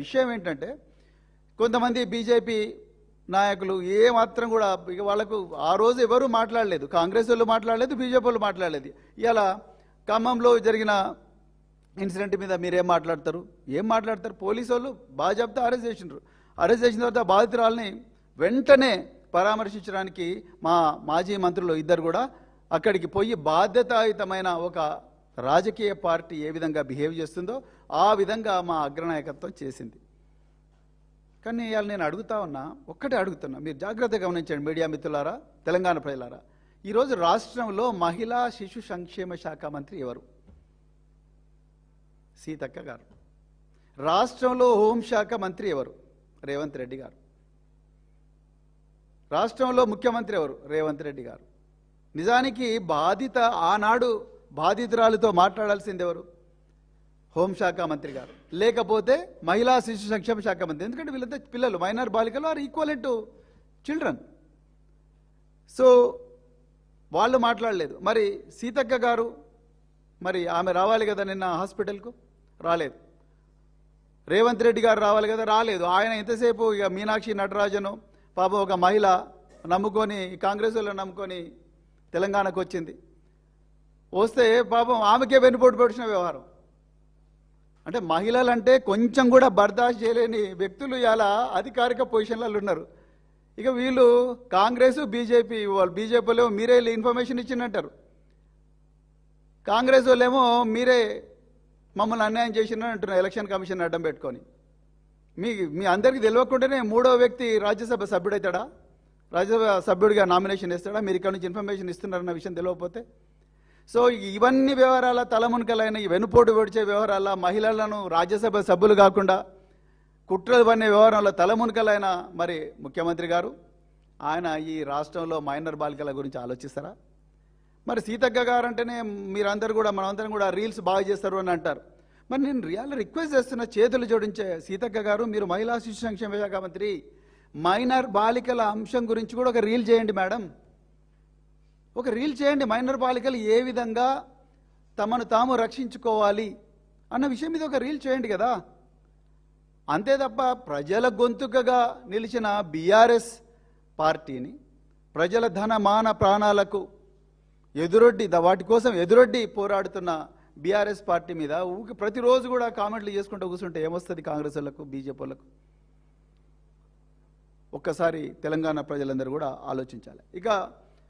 విషయం ఏంటంటే కొంతమంది బీజేపీ నాయకులు ఏ మాత్రం కూడా ఇక వాళ్ళకు ఆ రోజు ఎవరు మాట్లాడలేదు, కాంగ్రెస్ వాళ్ళు మాట్లాడలేదు, బీజేపీ వాళ్ళు మాట్లాడలేదు. ఇలా ఖమ్మంలో జరిగిన ఇన్సిడెంట్ మీద మీరేం మాట్లాడతారు? ఏం మాట్లాడతారు? పోలీసు వాళ్ళు బాజాబ్తా అరెస్ట్ చేసినారు. అరెస్ట్ చేసిన తర్వాత బాధితురాలని వెంటనే పరామర్శించడానికి మా మాజీ మంత్రులు ఇద్దరు కూడా అక్కడికి పోయి బాధ్యతాయుతమైన ఒక రాజకీయ పార్టీ ఏ విధంగా బిహేవ్ చేస్తుందో ఆ విధంగా మా అగ్రనాయకత్వం చేసింది. కానీ ఇవాళ నేను ఒక్కటే అడుగుతున్నా, మీరు జాగ్రత్తగా గమనించండి మీడియా మిత్రులారా, తెలంగాణ ప్రజలారా. ఈరోజు రాష్ట్రంలో మహిళా శిశు సంక్షేమ శాఖ మంత్రి ఎవరు? సీతక్క గారు. రాష్ట్రంలో హోంశాఖ మంత్రి ఎవరు? రేవంత్ రెడ్డి గారు. రాష్ట్రంలో ముఖ్యమంత్రి ఎవరు? రేవంత్ రెడ్డి గారు. నిజానికి ఆనాడు బాధితురాలతో మాట్లాడాల్సింది ఎవరు? హోంశాఖ మంత్రి గారు, లేకపోతే మహిళా శిశు సంక్షేమ శాఖ మంత్రి. ఎందుకంటే వీళ్ళంతా పిల్లలు, మైనర్ బాలికలు are equal to children. So వాళ్ళు మాట్లాడలేదు. మరి సీతక్క గారు, మరి ఆమె రావాలి కదా నిన్న హాస్పిటల్కు, రాలేదు. రేవంత్ రెడ్డి గారు రావాలి కదా, రాలేదు. ఆయన ఎంతసేపు ఇక మీనాక్షి నటరాజను పాపం ఒక మహిళ నమ్ముకొని, కాంగ్రెస్ వాళ్ళు నమ్ముకొని తెలంగాణకు వచ్చింది. వస్తే పాపం ఆమెకే వెన్నుపోటు పొడిచిన వ్యవహారం. అంటే మహిళలంటే కొంచెం కూడా బర్దాష్ చేయలేని వ్యక్తులు ఇలా అధికారిక పొజిషన్లలో ఉన్నారు. ఇక వీళ్ళు కాంగ్రెస్ బీజేపీ వాళ్ళు మీరే ఇన్ఫర్మేషన్ ఇచ్చిందంటారు, కాంగ్రెస్ వాళ్ళేమో మీరే మమ్మల్ని అన్యాయం చేసిందని అంటున్నారు ఎలక్షన్ కమిషన్ అడ్డం పెట్టుకొని. మీ అందరికీ తెలియకుండానే మూడో వ్యక్తి రాజ్యసభ సభ్యుడవుతాడా? రాజ్యసభ సభ్యుడిగా నామినేషన్ ఇస్తాడా? మీరు ఇక్కడ నుంచి ఇన్ఫర్మేషన్ ఇస్తున్నారన్న విషయం తెలియకపోతే. సో ఇవన్నీ వ్యవహారాల తలమునకలైన ఈ వెనుపోటు పొడిచే వ్యవహారాల మహిళలను రాజ్యసభ సభ్యులు కాకుండా కుట్రలు పన్నే వ్యవహారంలో తలమునకలైన మరి ముఖ్యమంత్రి గారు, ఆయన ఈ రాష్ట్రంలో మైనర్ బాలికల గురించి ఆలోచిస్తారా? మరి సీతక్క గారు అంటేనే మీరందరూ కూడా, మనమందరం కూడా రీల్స్ బాగా చేస్తారు అని అంటారు. మరి నేను రిక్వెస్ట్ చేస్తున్న, చేతులు జోడించే సీతక్క గారు, మీరు మహిళా శిశు సంక్షేమ శాఖ మంత్రి, మైనర్ బాలికల అంశం గురించి కూడా ఒక రీల్ చేయండి మేడం. ఒక రీల్ చేయండి. మైనర్ బాలికలు ఏ విధంగా తమను తాము రక్షించుకోవాలి అన్న విషయం మీద ఒక రీల్ చేయండి కదా. అంతే తప్ప ప్రజల గొంతుకగా నిలిచిన బీఆర్ఎస్ పార్టీని, ప్రజల ధన మాన ప్రాణాలకు వాటి కోసం ఎదురొడ్డి పోరాడుతున్న బీఆర్ఎస్ పార్టీ మీద ప్రతిరోజు కూడా కామెంట్లు చేసుకుంటూ కూర్చుంటే ఏమొస్తుంది కాంగ్రెస్ వాళ్ళకు, బీజేపీ వాళ్ళకు? ఒక్కసారి తెలంగాణ ప్రజలందరూ కూడా ఆలోచించాలి. ఇక